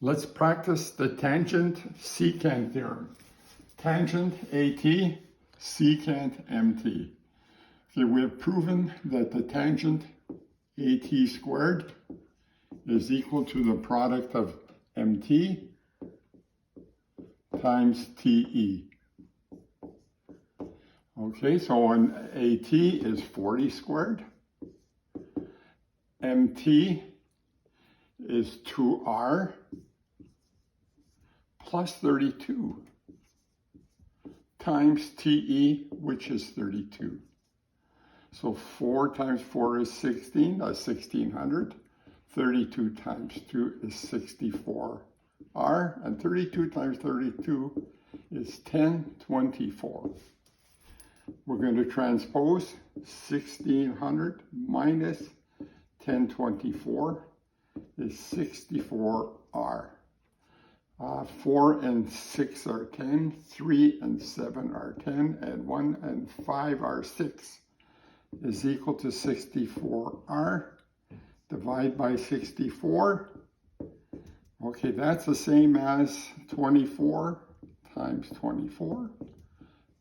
Let's practice the tangent secant theorem. Tangent AT, secant MT. Okay, we have proven that the tangent AT squared is equal to the product of MT times TE. Okay, so an AT is 40 squared. MT is 2R plus 32 times TE, which is 32. So 4 times 4 is 16, that's 1600. 32 times 2 is 64R, and 32 times 32 is 1024. We're going to transpose 1600 minus 1024 is 64R. 4 and 6 are 10, 3 and 7 are 10, and 1 and 5 are 6 is equal to 64R. Divide by 64. Okay, that's the same as 24 times 24.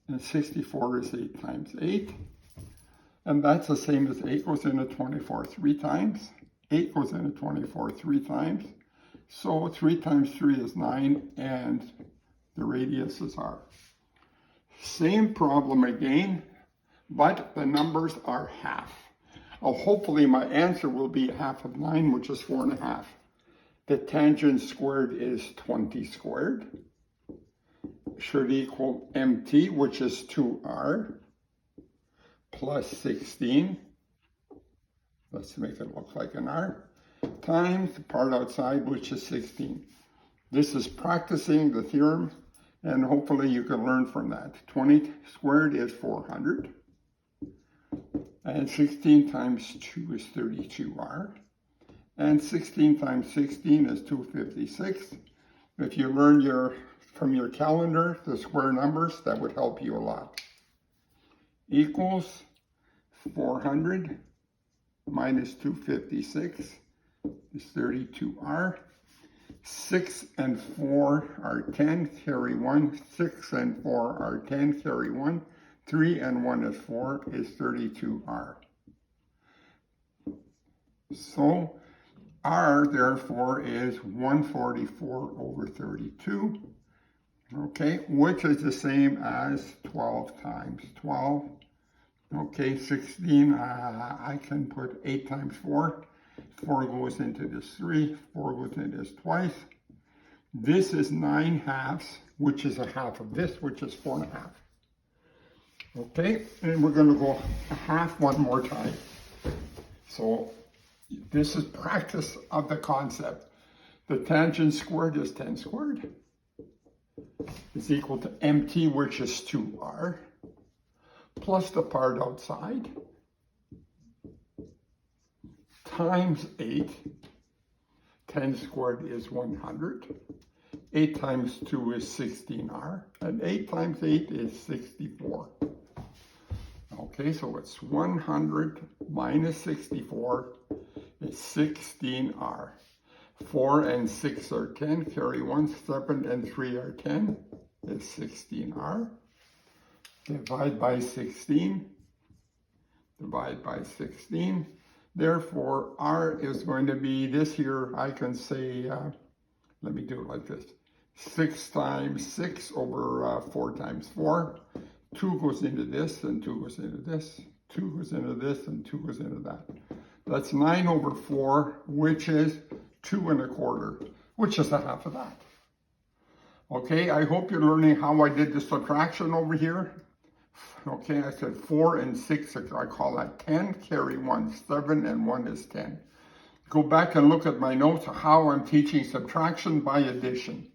And 64 is 8 times 8. And that's the same as 8 goes into 24 3 times. 8 goes into 24 3 times. So 3 times 3 is 9, and the radius is R. Same problem again, but the numbers are half. Hopefully my answer will be half of 9, which is 4.5. The tangent squared is 20 squared. Should equal MT, which is 2R, plus 16. Let's make it look like an R. Times the part outside, which is 16. This is practicing the theorem, and hopefully you can learn from that. 20 squared is 400. And 16 times 2 is 32R. And 16 times 16 is 256. If you learn from your calendar the square numbers, that would help you a lot. Equals 400 minus 256 is 32R. 6 and 4 are 10, carry 1. 6 and 4 are 10, carry 1. 3 and 1 is 4 is 32R. So R, therefore, is 144 over 32, okay, which is the same as 12 times 12. Okay, 16, I can put 8 times 4. 4 goes into this 3, 4 goes into this twice. This is 9 halves, which is a half of this, which is 4.5. Okay, and we're going to go half one more time. So this is practice of the concept. The tangent squared is 10 squared. Is equal to MT, which is 2R, plus the part outside, times 8. 10 squared is 100. 8 times 2 is 16R, and 8 times 8 is 64. Okay, so it's 100 minus 64 is 16R. 4 and 6 are 10, carry 1, 7 and 3 are 10, is 16R. Divide by 16, divide by 16. Therefore, R is going to be, this here, I can say, let me do it like this. 6 times 6 over 4 times 4. 2 goes into this, and 2 goes into this. 2 goes into this, and 2 goes into that. That's 9 over 4, which is 2 1/4, which is a half of that. Okay, I hope you're learning how I did the subtraction over here. Okay, I said 4 and 6, I call that 10, carry 1, 7 and 1 is 10. Go back and look at my notes how I'm teaching subtraction by addition.